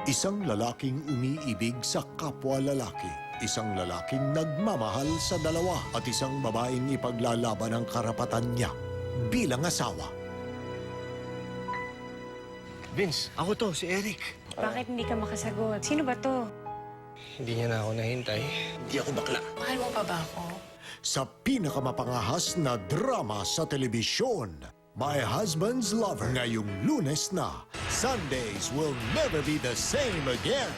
Isang lalaking umiibig sa kapwa lalaki. Isang lalaking nagmamahal sa dalawa at isang babaeng ipaglalaban ang karapatan niya bilang asawa. Vince, ako to, si Eric. Bakit hindi ka makasagot? Sino ba to? Hindi niya na ako nahintay. Hindi ako bakla. Mahal mo pa ba ako? Sa pinakamapangahas na drama sa telebisyon, My Husband's Lover, ngayong Lunes na. Sundays will never be the same again.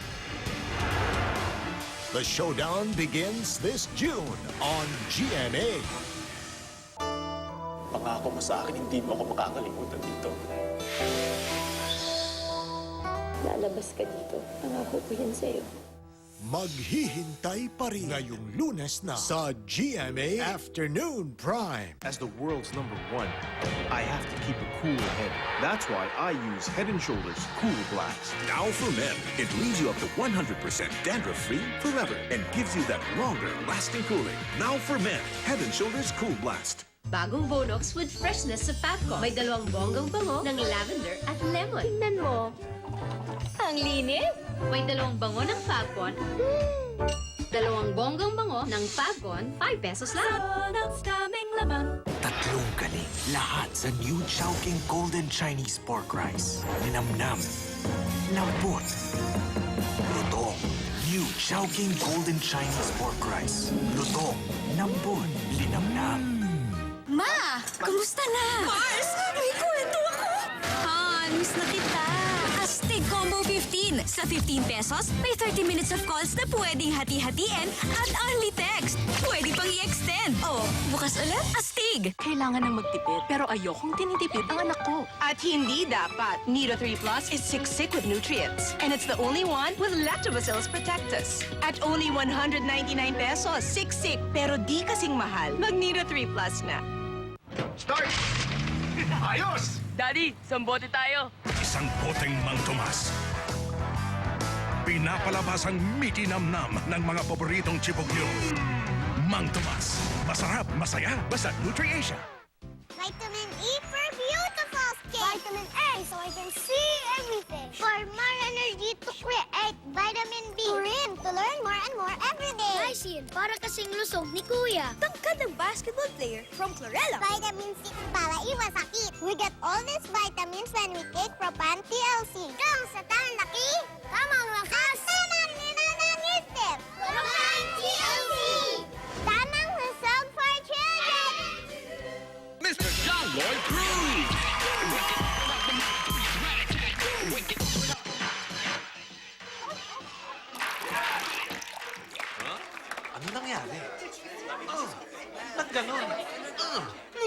The showdown begins this June on GMA. Pangako mo sa akin, hindi mo ako makakalimutan dito. Lalabas ka dito. Pangako ko yan sa'yo. Maghihintay pa rin ngayong Lunes na sa GMA Afternoon Prime. As the world's #1, I have to keep a cool head. That's why I use Head & Shoulders Cool Blast. Now for men, it leaves you up to 100% dandruff-free forever and gives you that longer-lasting cooling. Now for men, Head & Shoulders Cool Blast. Bagong Bonox with freshness sa Fabcon. May dalawang bonggang bango ng lavender at lemon. Tingnan mo. Ang linis. May dalawang bango ng Fabcon. Dalawang bonggang bango ng Fabcon, 5 pesos lang. Tatlong galing. Lahat sa new Chowking Golden Chinese Pork Rice. Linamnam. Lambot. Lutong. New Chowking Golden Chinese Pork Rice. Lutong. Lambot. Linamnam. Ma! Kamusta na? Mars! May kwento ako! Han, miss na kita. Astig Combo 15. Sa 15 pesos, may 30 minutes of calls na pwedeng hati-hatiin at only text. Pwede pang i-extend. Oh, bukas ulit, Astig. Kailangan ng magtipid, pero ayokong tinitipid ang anak ko. At hindi dapat. Nido 3 Plus is siksik with nutrients. And it's the only one with Lactobacillus protectus. At only 199 pesos, siksik, pero di kasing mahal. Mag Nido 3 Plus na. Start! Ayos! Daddy, sambote tayo. Isang boteng Mang Tomas. Pinapalabas ang miti-namnam ng mga paboritong chibog nyo. Mang Tomas. Masarap, masaya, basta Nutri-Asia. Vitamin E for beautiful skin. Vitamin A so I can see everything. For more energy to create vitamin B. Purin to learn more and more every day. Lysine, para kasing lusog ni Kuya. Tangkad ng basketball player from Chlorella. Vitamin C para iwasakit. We get all these vitamins when we take Propan TLC. Kang sa tanlaki, kamang lakas. Tamang ninanangitip. Propan TLC. Tamang husog for children. Mr. John Lloyd Cruz. Ano nangyari? Ba't ganon?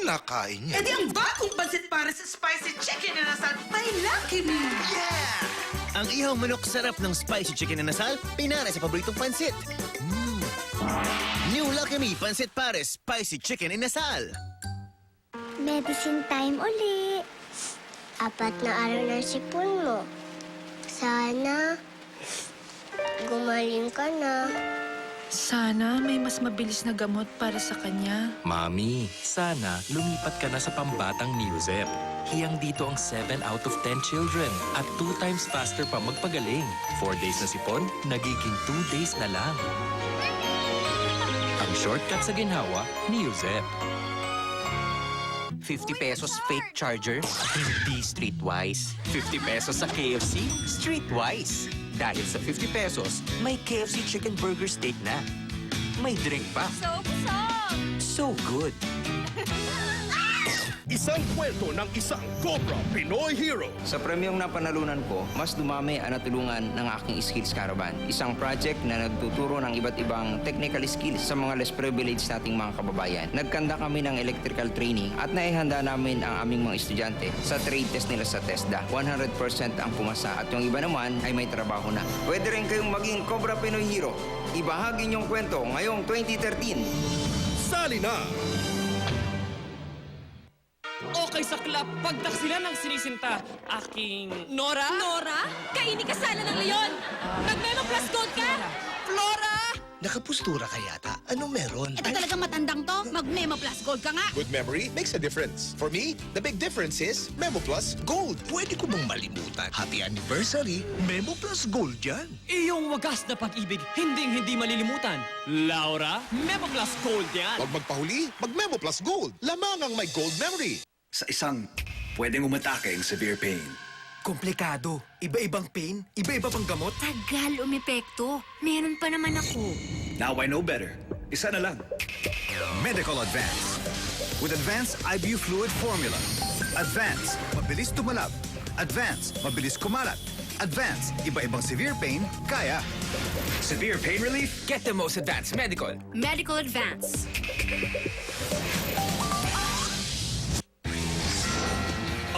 Nakain niya. E di ang bagong pansit para sa spicy chicken na nasa may Lucky Me. Ang ihaw manok sarap ng spicy chicken na nasal, pinara sa paboritong pansit. New Lucky Me Pansit Pares Spicy Chicken Inasal. Medicine time uli. 4 na araw na sipon mo. Sana gumaling ka na. Sana may mas mabilis na gamot para sa kanya. Mami, sana lumipat ka na sa pambatang Neozep. Hiyang dito ang 7 out of 10 children at 2 times faster pa magpagaling. 4 days na sipon, nagiging 2 days na lang. Ang shortcut sa ginhawa, Neozep. 50 pesos fake charger, hindi streetwise. 50 pesos sa KFC, streetwise. Dahil sa 50 pesos, may KFC chicken burger steak na. May drink pa. So busog! So good. Isang kwento ng isang Cobra Pinoy hero. Sa premyong napanalunan ko, mas dumami ang natulungan ng aking Skills Caravan. Isang project na nagtuturo ng iba't ibang technical skills sa mga less privileged nating mga kababayan. Nagkanda kami ng electrical training at naihanda namin ang aming mga estudyante sa trade test nila sa TESDA. 100% ang pumasa at yung iba naman ay may trabaho na. Pwede rin kayong maging Cobra Pinoy hero. Ibahagi niyong kwento ngayong 2013. Sali na! Okay sa club, pagdak sila ng sinisinta. Aking... Nora? Nora? Kaini ka sana ng leon! Nag-Memo Plus Gold ka? Flora? nakapustura ka yata. Anong meron? Ito talagang matandang to. Mag-Memo Plus Gold ka nga. Good memory makes a difference. For me, the big difference is Memo Plus Gold. Pwede ko bang malimutan? Happy anniversary, Memo Plus Gold yan. Iyong wagas na pag-ibig, hindi malilimutan. Laura, Memo Plus Gold yan. Huwag magpahuli, mag-Memo Plus Gold. Lamang ang may gold memory. Sa isang pwedeng umatake ang severe pain. Komplikado. Iba-ibang pain, iba-iba pang gamot. Tagal umepekto. Meron pa naman ako. Now I know better. Isa na lang. Medical Advance. With Advanced IBU Fluid Formula. Advance, mabilis tumalab. Advance, mabilis kumalat. Advance, iba-ibang severe pain, kaya. Severe pain relief? Get the most advanced medical. Medical Advance.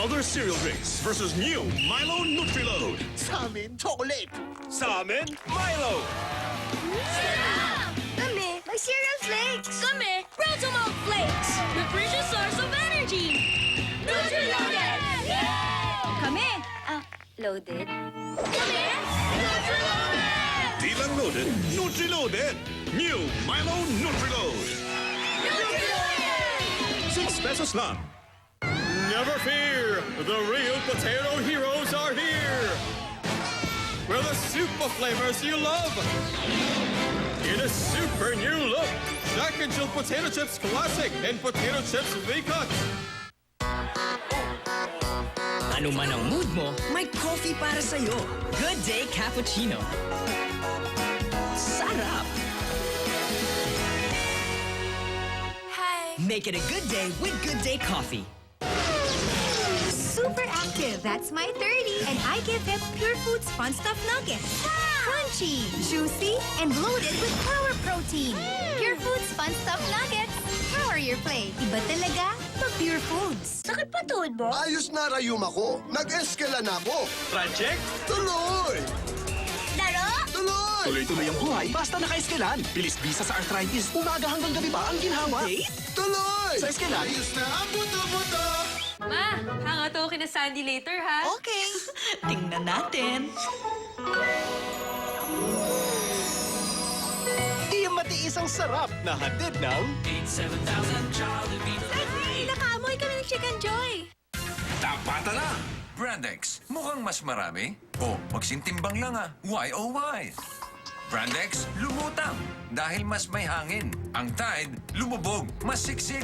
Other cereal drinks versus new Milo Nutri-Load. Sa amin, chocolate. Sa amin, Milo. Kami, may cereal flakes. Kami, Rotomalt Flakes. Nutritious source of energy. Nutri-loaded! Kami, loaded. Kami, Nutri-loaded! Di lang loaded, Nutri-Loaded. New Milo Nutri-Load. Nutri-loaded! 6 pesos lang. Never fear, the real potato heroes are here. With a soup of flavors you love. In a super new look, Jack and Jill Potato Chips Classic and Potato Chips V-Cut. Ano man ang mood mo, may coffee para sa'yo. Good Day Cappuccino. Sarap! Hi. Make it a good day with Good Day Coffee. Super active. That's my 30. And I give it Pure Foods Fun Stuff Nuggets. Crunchy, juicy, and loaded with power protein. Pure Foods Fun Stuff Nuggets. Power your play. Iba talaga pag Pure Foods. Sakit pa tuhod mo? Ayos na rayuma ko. Nag-eskala na ako. Project? Tuloy! Laro? Tuloy! Tuloy-tuloy ang buhay, basta naka-eskelan. Bilis bisa sa arthritis, umaga hanggang gabi pa ang ginhawa. Tuloy! Sa eskelan, Ayos na ang buto-buto! Ma, hang out ako kina Sandy later, ha? Okay, tingnan natin. Di matiis ang sarap na hatid ng... 87,000 Jollibee. Ay, nakaamoy kami ng Chicken Joy. Tapata na! Brandex, mukhang mas marami. O, magsintimbang lang Why oh why? Brandex, lumutang. Dahil mas may hangin. Ang Tide, lumubog. Mas siksik.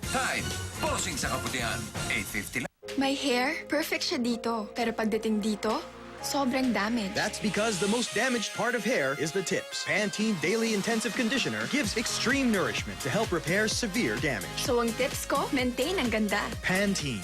Tide, posing sa kaputihan. 850 lang. My hair, perfect siya dito. Pero pagdating dito, sobrang damage. That's because the most damaged part of hair is the tips. Pantene Daily Intensive Conditioner gives extreme nourishment to help repair severe damage. So ang tips ko, maintain ang ganda. Pantene,